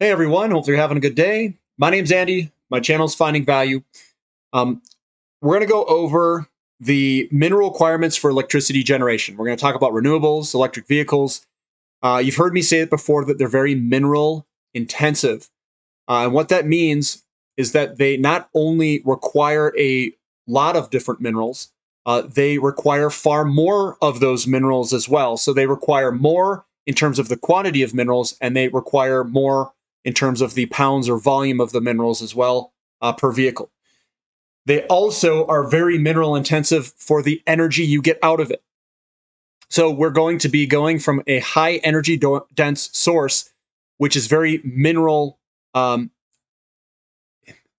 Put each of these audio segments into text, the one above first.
Hey everyone, hopefully you're having a good day. My name's Andy. My channel's Finding Value. We're going to go over the mineral requirements for electricity generation. We're going to talk about renewables, electric vehicles. You've heard me say it before that they're very mineral intensive. And what that means is that they not only require a lot of different minerals, they require far more of those minerals as well. So they require more in terms of the quantity of minerals, and they require more in terms of the pounds or volume of the minerals as well per vehicle. They also are very mineral intensive for the energy you get out of it. So we're going to be going from a high energy dense source, which is very mineral. They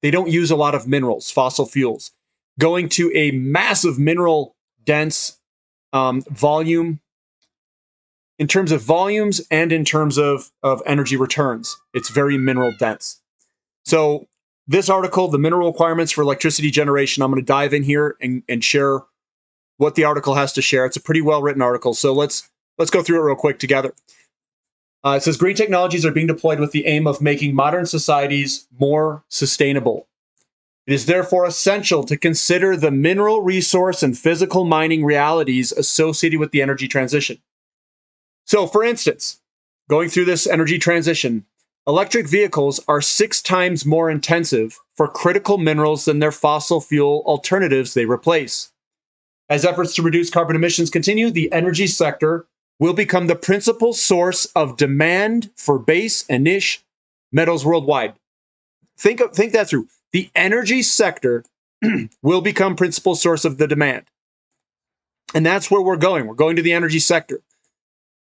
don't use a lot of minerals, fossil fuels, going to a massive mineral dense volume in terms of volumes and in terms of energy returns. It's very mineral dense. So this article, the mineral requirements for electricity generation, I'm going to dive in here and share what the article has to share. It's a pretty well-written article, so let's go through it real quick together. It says, green technologies are being deployed with the aim of making modern societies more sustainable. It is therefore essential to consider the mineral resource and physical mining realities associated with the energy transition. So, for instance, going through this energy transition, electric vehicles are 6 times more intensive for critical minerals than their fossil fuel alternatives they replace. As efforts to reduce carbon emissions continue, the energy sector will become the principal source of demand for base and niche metals worldwide. Think that through. The energy sector will become principal source of the demand. And that's where we're going. We're going to the energy sector.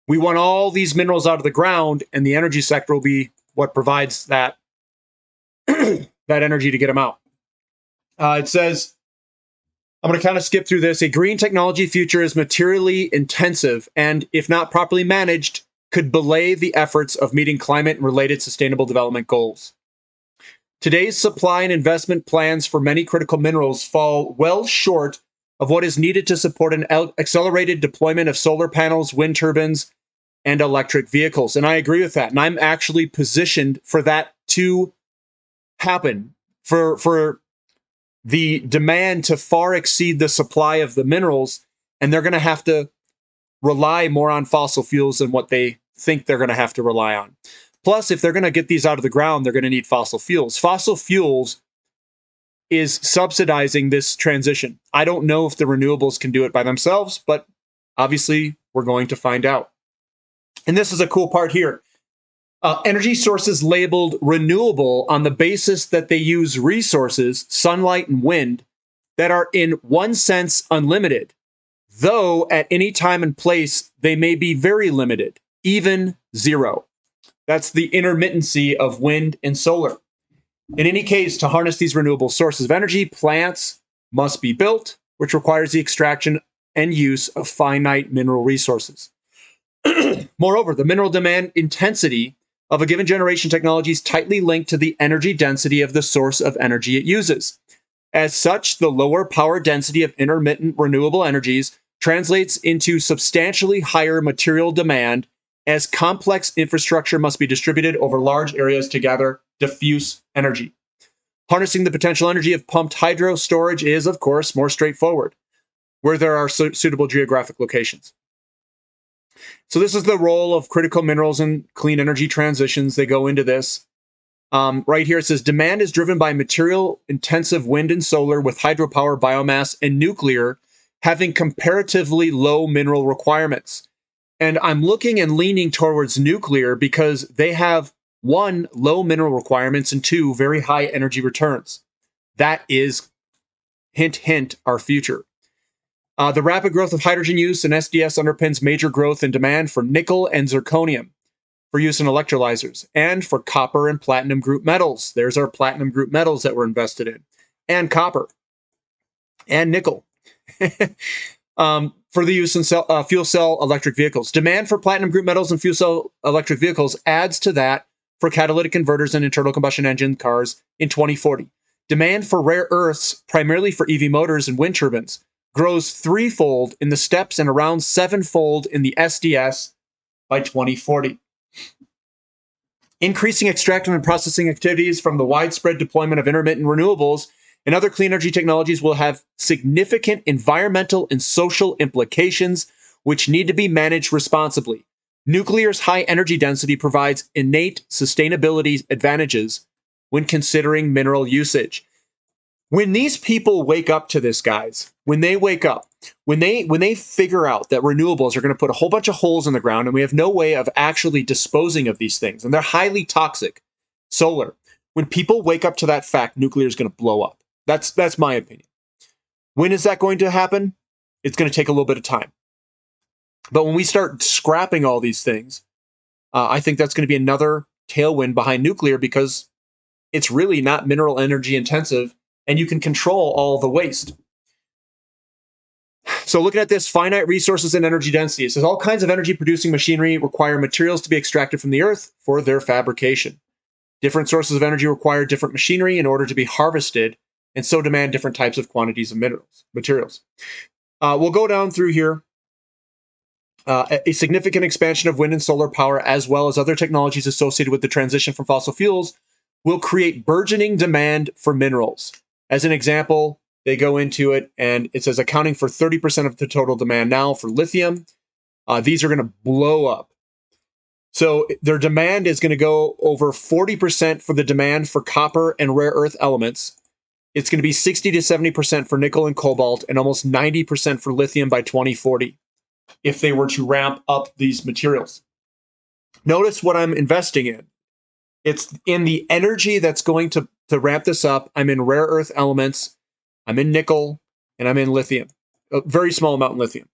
We want all these minerals out of the ground, and the energy sector will be what provides that, that energy to get them out. It says, I'm going to kind of skip through this. A green technology future is materially intensive and, if not properly managed, could belay the efforts of meeting climate and related sustainable development goals. Today's supply and investment plans for many critical minerals fall well short of what is needed to support an accelerated deployment of solar panels, wind turbines, and electric vehicles. And I agree with that. And I'm actually positioned for that to happen, for the demand to far exceed the supply of the minerals. And they're going to have to rely more on fossil fuels than what they think they're going to have to rely on. Plus, if they're going to get these out of the ground, they're going to need fossil fuels. Fossil fuels is subsidizing this transition. I don't know if the renewables can do it by themselves, but obviously we're going to find out. And this is a cool part here. Energy sources labeled renewable on the basis that they use resources, sunlight and wind, that are in one sense unlimited, though at any time and place they may be very limited, even zero. That's the intermittency of wind and solar. In any case, to harness these renewable sources of energy, plants must be built, which requires the extraction and use of finite mineral resources. Moreover, the mineral demand intensity of a given generation technology is tightly linked to the energy density of the source of energy it uses. As such, the lower power density of intermittent renewable energies translates into substantially higher material demand, as complex infrastructure must be distributed over large areas to gather diffuse energy. Harnessing the potential energy of pumped hydro storage is, of course, more straightforward, where there are suitable geographic locations. So this is the role of critical minerals in clean energy transitions. They go into this. Right here it says, demand is driven by material-intensive wind and solar, with hydropower, biomass, and nuclear having comparatively low mineral requirements. And I'm looking and leaning towards nuclear because they have, 1, low mineral requirements, and 2, very high energy returns. That is, hint, hint, our future. The rapid growth of hydrogen use in SDS underpins major growth in demand for nickel and zirconium for use in electrolyzers, and for copper and platinum group metals. There's our platinum group metals that we're invested in, and copper, and nickel. For the use in fuel cell electric vehicles. Demand for platinum group metals and fuel cell electric vehicles adds to that for catalytic converters and internal combustion engine cars in 2040. Demand for rare earths, primarily for EV motors and wind turbines, grows 3-fold in the steps and around 7-fold in the SDS by 2040. Increasing extractive and processing activities from the widespread deployment of intermittent renewables and other clean energy technologies will have significant environmental and social implications, which need to be managed responsibly. Nuclear's high energy density provides innate sustainability advantages when considering mineral usage. When these people wake up to this, guys, when they wake up, when they figure out that renewables are going to put a whole bunch of holes in the ground and we have no way of actually disposing of these things, and they're highly toxic, solar, when people wake up to that fact, nuclear is going to blow up. That's my opinion. When is that going to happen? It's going to take a little bit of time. But when we start scrapping all these things, I think that's going to be another tailwind behind nuclear because it's really not mineral energy intensive and you can control all the waste. So looking at this, finite resources and energy density. It says all kinds of energy producing machinery require materials to be extracted from the earth for their fabrication. Different sources of energy require different machinery in order to be harvested and so demand different types of quantities of materials. We'll go down through here. A significant expansion of wind and solar power, as well as other technologies associated with the transition from fossil fuels, will create burgeoning demand for minerals. As an example, they go into it and it says accounting for 30% of the total demand now for lithium. These are going to blow up. So their demand is going to go over 40% for the demand for copper and rare earth elements. It's going to be 60 to 70% for nickel and cobalt and almost 90% for lithium by 2040 if they were to ramp up these materials. Notice what I'm investing in. It's in the energy that's going to ramp this up. I'm in rare earth elements, I'm in nickel, and I'm in lithium. A very small amount in lithium.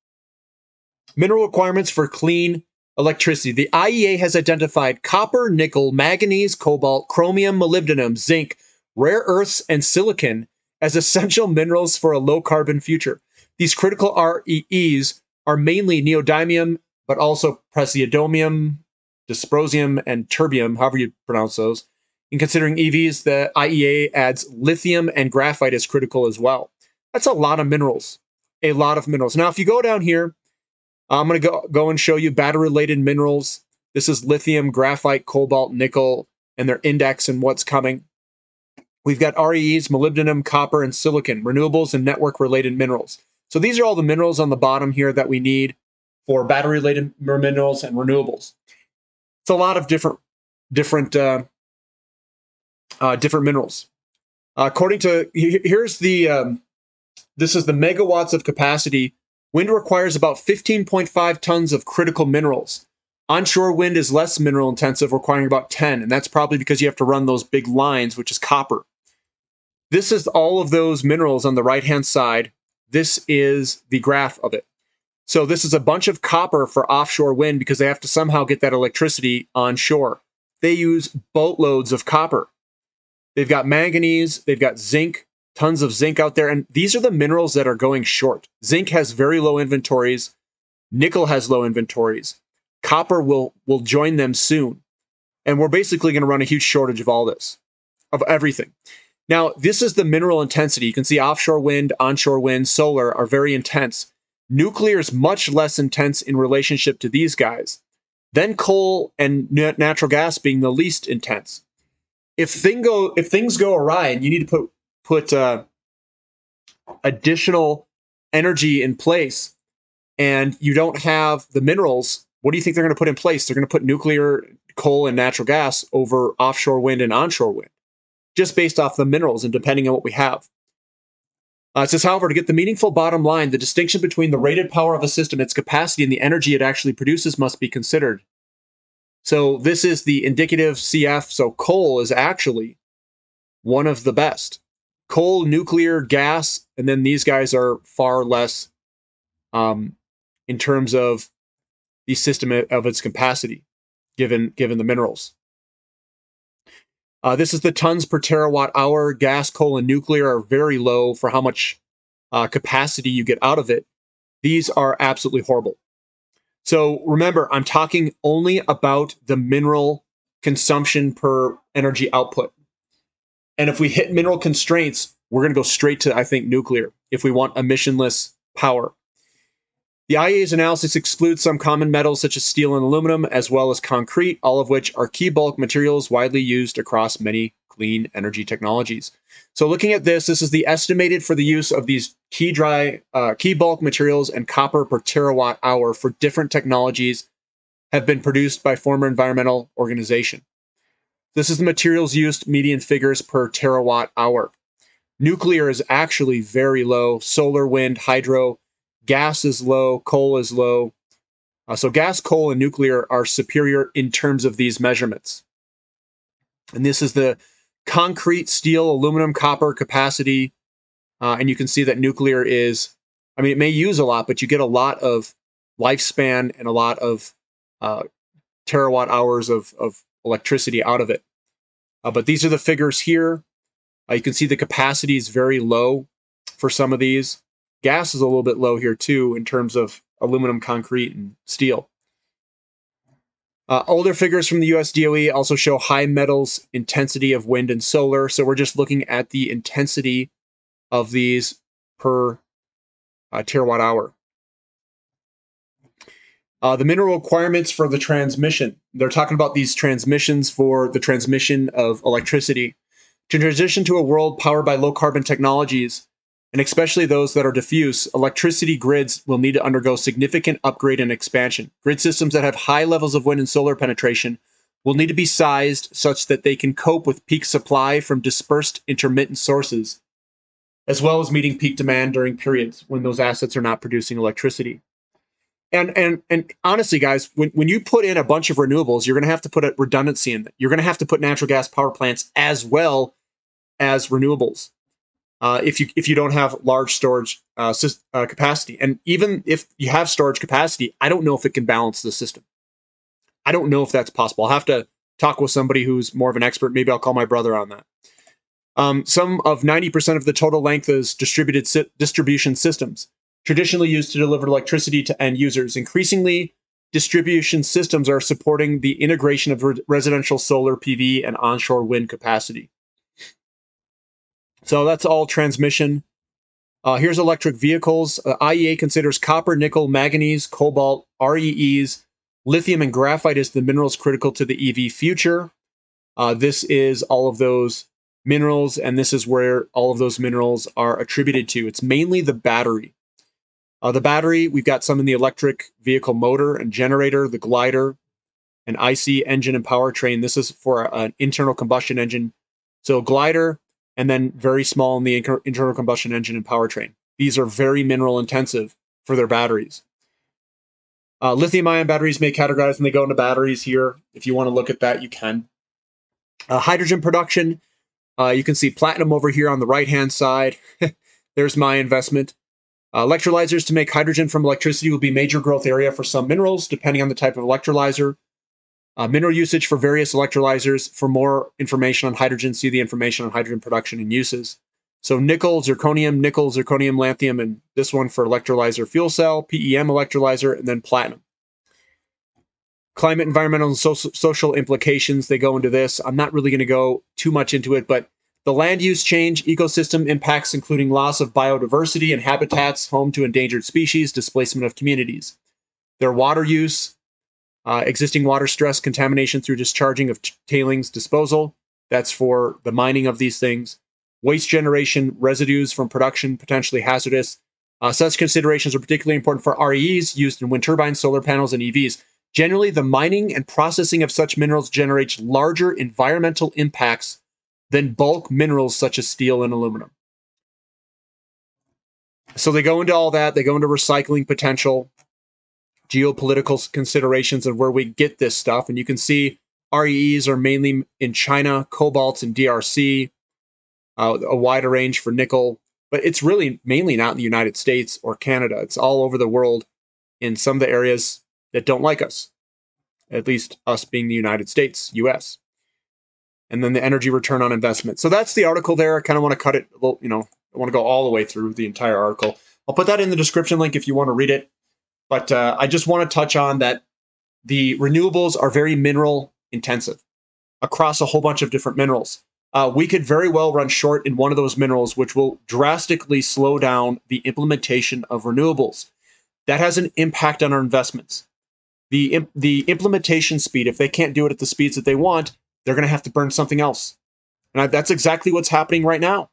Mineral requirements for clean electricity. The IEA has identified copper, nickel, manganese, cobalt, chromium, molybdenum, zinc, rare earths, and silicon as essential minerals for a low-carbon future. These critical REEs are mainly neodymium, but also praseodymium, dysprosium, and terbium, however you pronounce those. In considering EVs, the IEA adds lithium and graphite as critical as well. That's a lot of minerals. A lot of minerals. Now, if you go down here, I'm going to go and show you battery-related minerals. This is lithium, graphite, cobalt, nickel, and their index and what's coming. We've got REEs, molybdenum, copper, and silicon, renewables, and network-related minerals. So these are all the minerals on the bottom here that we need for battery-related minerals and renewables. It's a lot of different minerals. According to, here's the, this is the megawatts of capacity. Wind requires about 15.5 tons of critical minerals. Onshore wind is less mineral intensive, requiring about 10, and that's probably because you have to run those big lines, which is copper. This is all of those minerals on the right-hand side. This is the graph of it. So this is a bunch of copper for offshore wind because they have to somehow get that electricity onshore. They use boatloads of copper. They've got manganese, they've got zinc, tons of zinc out there, and these are the minerals that are going short. Zinc has very low inventories. Nickel has low inventories. Copper will join them soon. And we're basically going to run a huge shortage of all this, of everything. Now, this is the mineral intensity. You can see offshore wind, onshore wind, solar are very intense. Nuclear is much less intense in relationship to these guys. Then coal and natural gas being the least intense. If things go awry and you need to put additional energy in place and you don't have the minerals, what do you think they're going to put in place? They're going to put nuclear, coal, and natural gas over offshore wind and onshore wind, just based off the minerals and depending on what we have. It says, however, to get the meaningful bottom line, the distinction between the rated power of a system, its capacity, and the energy it actually produces must be considered. So this is the indicative CF. So coal is actually one of the best. Coal, nuclear, gas, and then these guys are far less in terms of the system of its capacity, given the minerals. This is the tons per terawatt hour. Gas, coal, and nuclear are very low for how much capacity you get out of it. These are absolutely horrible. So remember, I'm talking only about the mineral consumption per energy output. And if we hit mineral constraints, we're going to go straight to, I think, nuclear if we want emissionless power. The IEA's analysis excludes some common metals such as steel and aluminum, as well as concrete, all of which are key bulk materials widely used across many clean energy technologies. So looking at this is the estimated for the use of these key bulk materials and copper per terawatt hour for different technologies have been produced by former environmental organization. This is the materials used median figures per terawatt hour. Nuclear is actually very low. Solar, wind, hydro, gas is low, coal is low. So gas, coal, and nuclear are superior in terms of these measurements. And this is the concrete, steel, aluminum, copper capacity. And you can see that nuclear is, I mean, it may use a lot, but you get a lot of lifespan and a lot of terawatt hours of electricity out of it. But these are the figures here. You can see the capacity is very low for some of these. Gas is a little bit low here too in terms of aluminum, concrete, and steel. Older figures from the US DOE also show high metals intensity of wind and solar. So we're just looking at the intensity of these per terawatt hour. The mineral requirements for the transmission. They're talking about these transmissions for the transmission of electricity. To transition to a world powered by low carbon technologies, and especially those that are diffuse, electricity grids will need to undergo significant upgrade and expansion. Grid systems that have high levels of wind and solar penetration will need to be sized such that they can cope with peak supply from dispersed intermittent sources, as well as meeting peak demand during periods when those assets are not producing electricity. And honestly, guys, when you put in a bunch of renewables, you're going to have to put a redundancy in it. You're going to have to put natural gas power plants as well as renewables. If you don't have large storage capacity. And even if you have storage capacity, I don't know if it can balance the system. I don't know if that's possible. I'll have to talk with somebody who's more of an expert. Maybe I'll call my brother on that. Some of 90% of the total length is distributed distribution systems, traditionally used to deliver electricity to end users. Increasingly, distribution systems are supporting the integration of residential solar PV and onshore wind capacity. So that's all transmission. Here's electric vehicles. IEA considers copper, nickel, manganese, cobalt, REEs, lithium, and graphite as the minerals critical to the EV future. This is all of those minerals, and this is where all of those minerals are attributed to. It's mainly the battery. The battery, we've got some in the electric vehicle motor and generator, the glider, an IC engine and powertrain. This is for an internal combustion engine. So glider, and then very small in the internal combustion engine and powertrain. These are very mineral intensive for their batteries. Lithium-ion batteries may categorize and they go into batteries here. If you want to look at that, you can. Hydrogen production, you can see platinum over here on the right-hand side. There's my investment. Electrolyzers to make hydrogen from electricity will be a major growth area for some minerals, depending on the type of electrolyzer. Mineral usage for various electrolyzers. For more information on hydrogen, see the information on hydrogen production and uses. So nickel, zirconium, lanthanum, and this one for electrolyzer fuel cell, PEM electrolyzer, and then platinum. Climate, environmental, and social implications, they go into this. I'm not really going to go too much into it, but the land use change, ecosystem impacts, including loss of biodiversity and habitats, home to endangered species, displacement of communities. Their water use, existing water stress, contamination through discharging of tailings disposal. That's for the mining of these things. Waste generation, residues from production, potentially hazardous. Such considerations are particularly important for REEs used in wind turbines, solar panels, and EVs. Generally, the mining and processing of such minerals generates larger environmental impacts than bulk minerals such as steel and aluminum. So they go into all that. They go into recycling potential, geopolitical considerations of where we get this stuff. And you can see REEs are mainly in China, cobalt's in DRC, a wider range for nickel. But it's really mainly not in the United States or Canada. It's all over the world in some of the areas that don't like us, at least us being the United States, US. And then the energy return on investment. So that's the article there. I kind of want to cut it, I want to go all the way through the entire article. I'll put that in the description link if you want to read it. But I just want to touch on that the renewables are very mineral intensive across a whole bunch of different minerals. We could very well run short in one of those minerals, which will drastically slow down the implementation of renewables. that has an impact on our investments. The implementation speed, if they can't do it at the speeds that they want, they're going to have to burn something else. And that's exactly what's happening right now.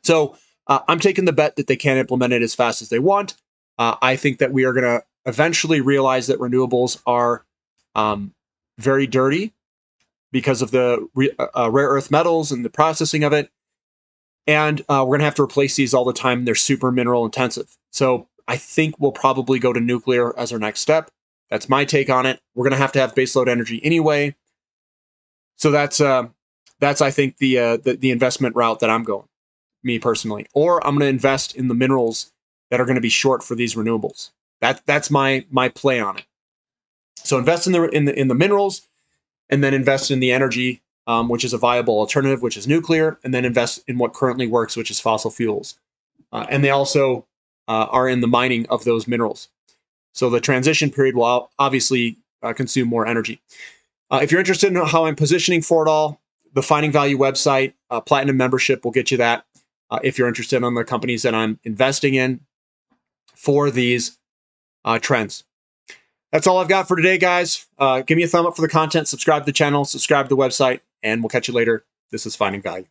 So I'm taking the bet that they can't implement it as fast as they want. I think that we are going to eventually realize that renewables are very dirty because of the rare earth metals and the processing of it. And we're going to have to replace these all the time. They're super mineral intensive. So I think we'll probably go to nuclear as our next step. That's my take on it. We're going to have baseload energy anyway. So that's I think the investment route that I'm going, me personally. Or I'm going to invest in the minerals that are going to be short for these renewables. That's my play on it. So invest in the minerals, and then invest in the energy, which is a viable alternative, which is nuclear, and then invest in what currently works, which is fossil fuels. And they also are in the mining of those minerals. So the transition period will obviously consume more energy. If you're interested in how I'm positioning for it all, the Finding Value website, Platinum membership will get you that. If you're interested in the companies that I'm investing in for these trends. That's all I've got for today, guys. Give me a thumb up for the content, subscribe to the channel, subscribe to the website, and we'll catch you later. This is Finding Value.